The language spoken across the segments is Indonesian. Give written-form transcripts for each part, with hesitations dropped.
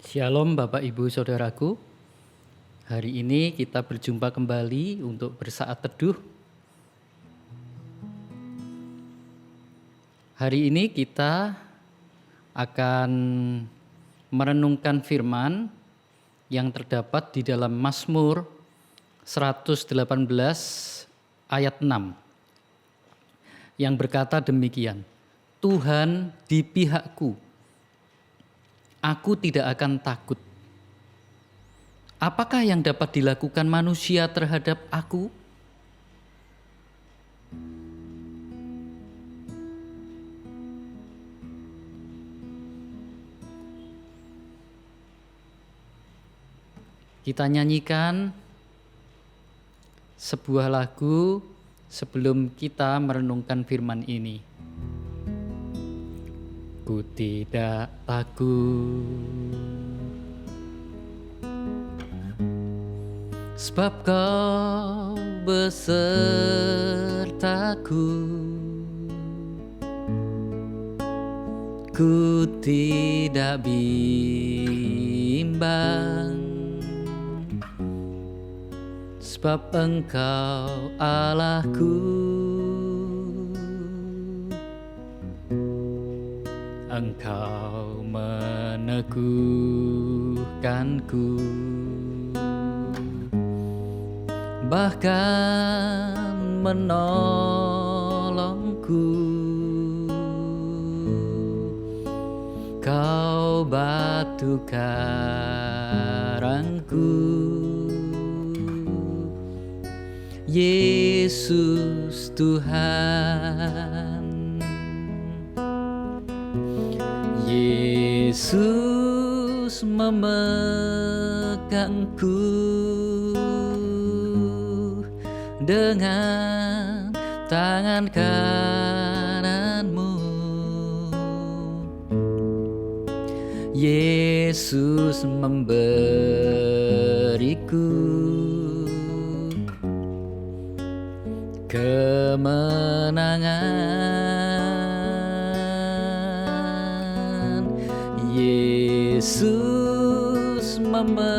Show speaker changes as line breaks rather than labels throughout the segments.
Shalom Bapak Ibu Saudaraku. Hari ini kita berjumpa kembali untuk bersaat teduh. Hari ini kita akan merenungkan firman yang terdapat di dalam Mazmur 118 ayat 6 yang berkata demikian, Tuhan di pihakku, aku tidak akan takut. Apakah yang dapat dilakukan manusia terhadap aku? Kita nyanyikan sebuah lagu sebelum kita merenungkan firman ini. Ku tidak takut, sebab Kau besertaku. Ku tidak bimbang, sebab Engkau Allahku. Engkau meneguhkanku, bahkan menolongku. Kau batu karangku, Yesus Tuhan. Yesus memegangku dengan tangan kananmu. Yesus memberiku kemenangan. Yesus memegangku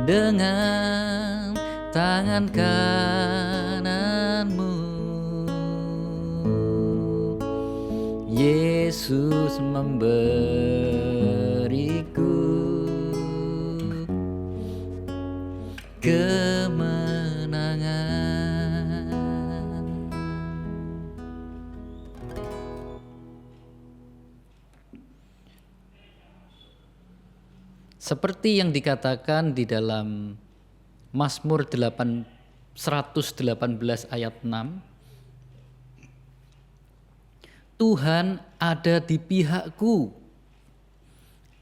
dengan tangan kananmu. Yesus memberiku kemenangan. Seperti yang dikatakan di dalam Mazmur 118 ayat 6, Tuhan ada di pihakku,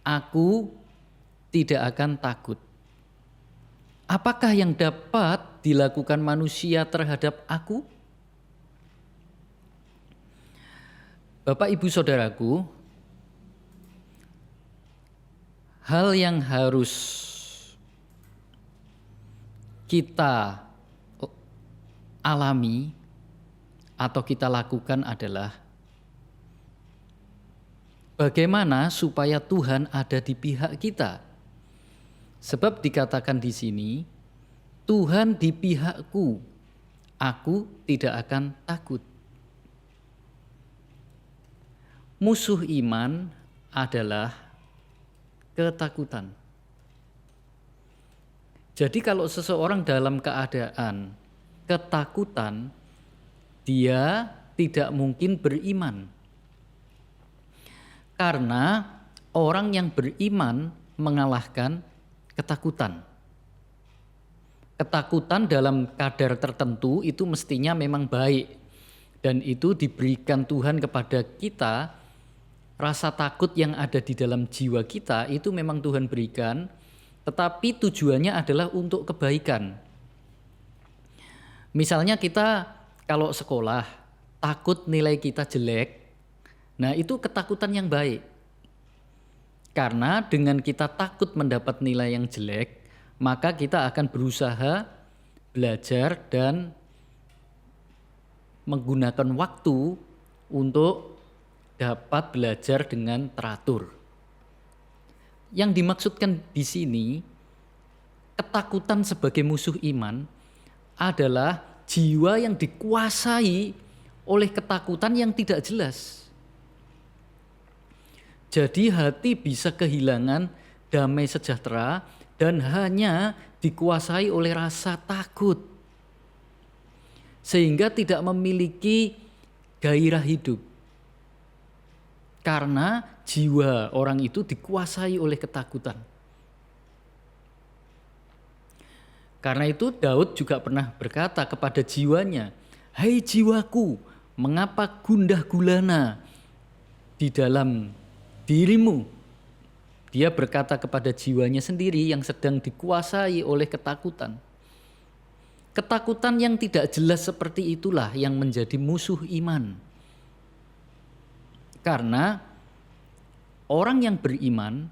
aku tidak akan takut. Apakah yang dapat dilakukan manusia terhadap aku? Bapak Ibu Saudaraku, hal yang harus kita alami atau kita lakukan adalah bagaimana supaya Tuhan ada di pihak kita. Sebab dikatakan di sini, Tuhan di pihakku, aku tidak akan takut. Musuh iman adalah ketakutan. Jadi kalau seseorang dalam keadaan ketakutan, dia tidak mungkin beriman. Karena orang yang beriman mengalahkan ketakutan. Ketakutan dalam kadar tertentu itu mestinya memang baik. Dan itu diberikan Tuhan kepada kita. Rasa takut yang ada di dalam jiwa kita itu memang Tuhan berikan, tetapi tujuannya adalah untuk kebaikan. Misalnya kita kalau sekolah takut nilai kita jelek, nah itu ketakutan yang baik. Karena dengan kita takut mendapat nilai yang jelek, maka kita akan berusaha belajar dan menggunakan waktu untuk dapat belajar dengan teratur. Yang dimaksudkan di sini, ketakutan sebagai musuh iman adalah jiwa yang dikuasai oleh ketakutan yang tidak jelas. Jadi hati bisa kehilangan damai sejahtera dan hanya dikuasai oleh rasa takut. Sehingga tidak memiliki gairah hidup. Karena jiwa orang itu dikuasai oleh ketakutan. Karena itu Daud juga pernah berkata kepada jiwanya, "Hai jiwaku, mengapa gundah gulana di dalam dirimu?" Dia berkata kepada jiwanya sendiri yang sedang dikuasai oleh ketakutan. Ketakutan yang tidak jelas seperti itulah yang menjadi musuh iman. Karena orang yang beriman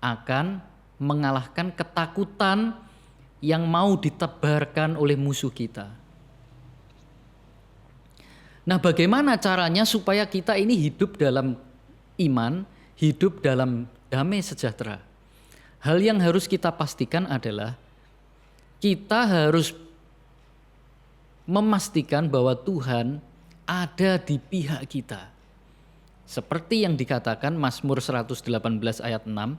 akan mengalahkan ketakutan yang mau ditebarkan oleh musuh kita. Nah, bagaimana caranya supaya kita ini hidup dalam iman, hidup dalam damai sejahtera? Hal yang harus kita pastikan adalah kita harus memastikan bahwa Tuhan ada di pihak kita. Seperti yang dikatakan Mazmur 118 ayat 6,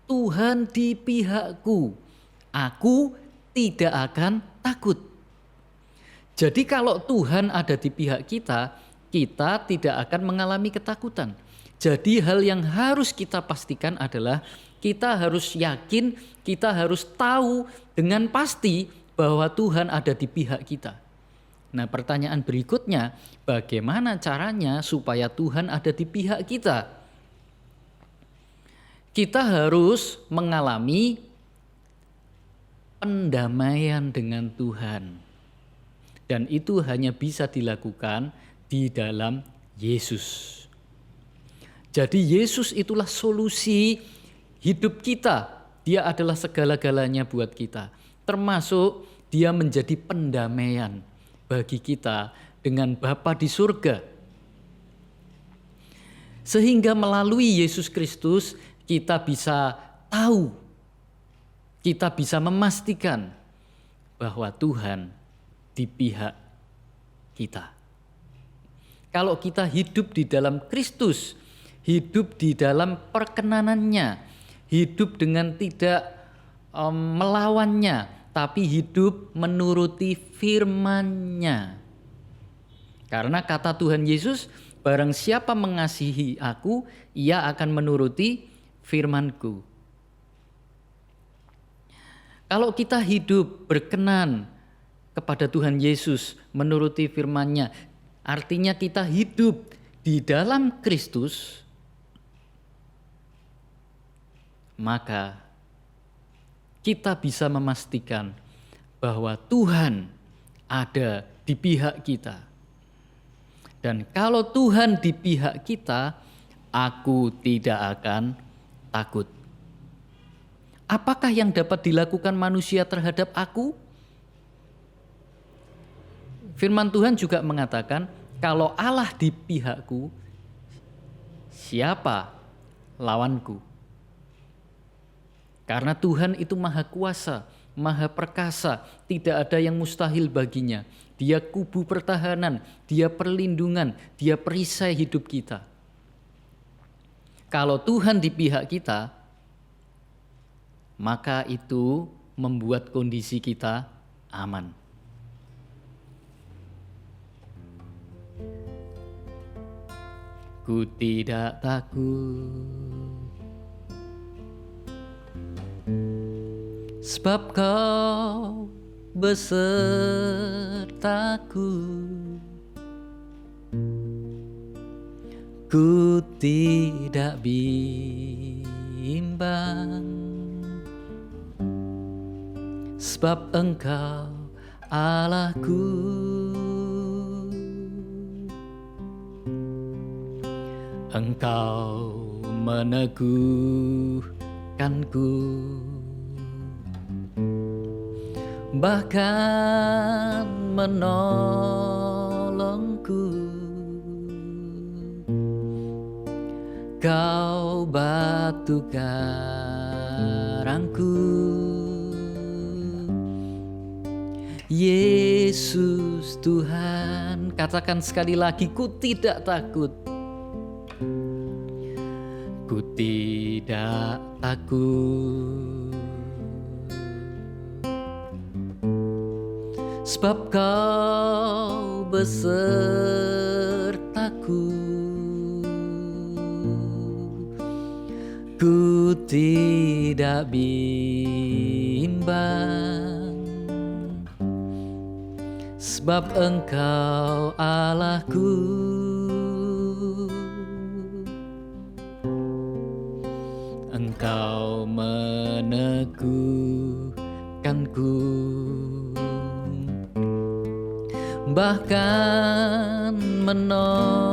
Tuhan di pihakku, aku tidak akan takut. Jadi kalau Tuhan ada di pihak kita, kita tidak akan mengalami ketakutan. Jadi hal yang harus kita pastikan adalah kita harus yakin, kita harus tahu dengan pasti bahwa Tuhan ada di pihak kita. Nah, pertanyaan berikutnya, bagaimana caranya supaya Tuhan ada di pihak kita? Kita harus mengalami pendamaian dengan Tuhan. Dan itu hanya bisa dilakukan di dalam Yesus. Jadi Yesus itulah solusi hidup kita. Dia adalah segala-galanya buat kita. Termasuk dia menjadi pendamaian bagi kita dengan Bapa di surga. Sehingga melalui Yesus Kristus kita bisa tahu, kita bisa memastikan bahwa Tuhan di pihak kita. Kalau kita hidup di dalam Kristus, hidup di dalam perkenanannya, hidup dengan tidak melawannya, tapi hidup menuruti firman-Nya. Karena kata Tuhan Yesus, barang siapa mengasihi aku, ia akan menuruti firman-Ku. Kalau kita hidup berkenan kepada Tuhan Yesus, menuruti firman-Nya, artinya kita hidup di dalam Kristus, maka kita bisa memastikan bahwa Tuhan ada di pihak kita. Dan kalau Tuhan di pihak kita, aku tidak akan takut. Apakah yang dapat dilakukan manusia terhadap aku? Firman Tuhan juga mengatakan, kalau Allah di pihakku, siapa lawanku? Karena Tuhan itu maha kuasa, maha perkasa, tidak ada yang mustahil baginya. Dia kubu pertahanan, dia perlindungan, dia perisai hidup kita. Kalau Tuhan di pihak kita, maka itu membuat kondisi kita aman. Ku tidak takut, sebab Kau besertaku. Ku tidak bimbang, sebab Engkau Allahku. Engkau meneguhkanku, bahkan menolongku. Kau batu karangku, Yesus Tuhan. Katakan sekali lagi, ku tidak takut. Ku tidak takut, sebab kau besertaku. Ku tidak bimbang, sebab Engkau Allahku. Engkau meneguhkanku, bahkan menolongku.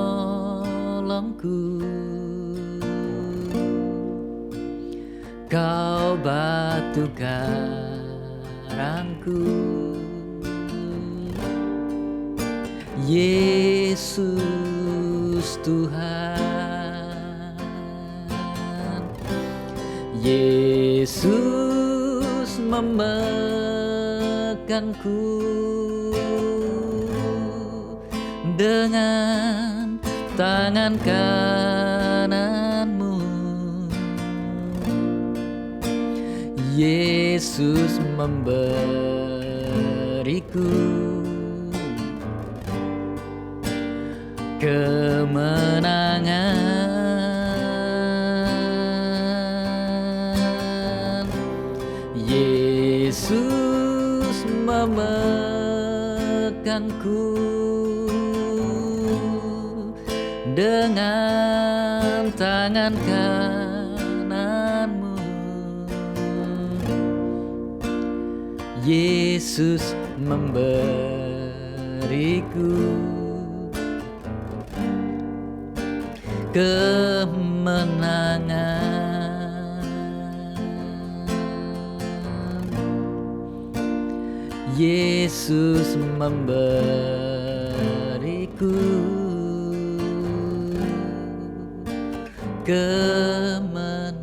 Kau batu karangku, Yesus Tuhan. Yesus memegangku dengan tangan kananmu. Yesus memberiku kemenangan. Yesus memegangku dengan tangan kananmu. Yesus memberiku kemenangan. Yesus memberiku kemenangan.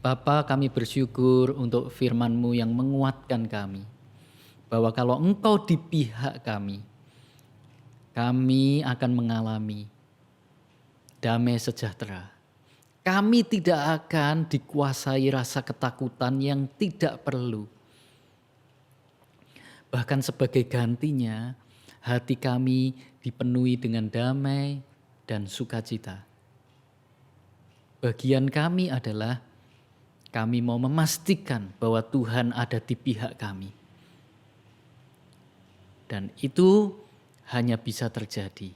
Bapa, kami bersyukur untuk firman-Mu yang menguatkan kami, bahwa kalau Engkau di pihak kami akan mengalami damai sejahtera. Kami tidak akan dikuasai rasa ketakutan yang tidak perlu. Bahkan sebagai gantinya, hati kami dipenuhi dengan damai dan sukacita. Bagian kami adalah kami mau memastikan bahwa Tuhan ada di pihak kami. Dan itu hanya bisa terjadi.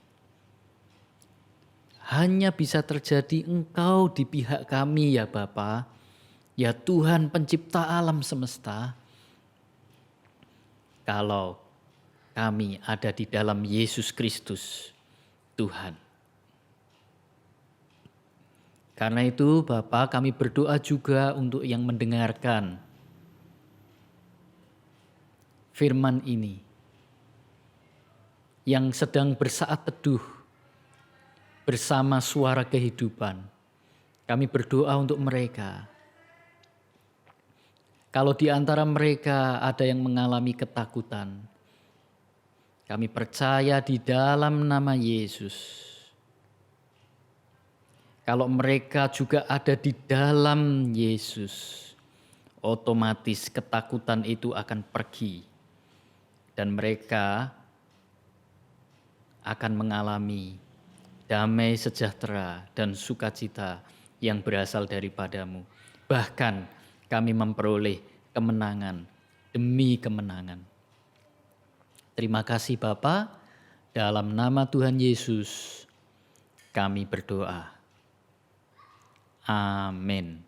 Hanya bisa terjadi Engkau di pihak kami ya Bapa, ya Tuhan pencipta alam semesta. Kalau kami ada di dalam Yesus Kristus, Tuhan. Karena itu Bapa, kami berdoa juga untuk yang mendengarkan firman ini, yang sedang bersaat teduh bersama suara kehidupan. Kami berdoa untuk mereka. Kalau di antara mereka ada yang mengalami ketakutan, kami percaya di dalam nama Yesus. Kalau mereka juga ada di dalam Yesus, otomatis ketakutan itu akan pergi. Dan mereka akan mengalami damai sejahtera dan sukacita yang berasal daripadamu. Bahkan kami memperoleh kemenangan demi kemenangan. Terima kasih Bapa, dalam nama Tuhan Yesus kami berdoa. Amin.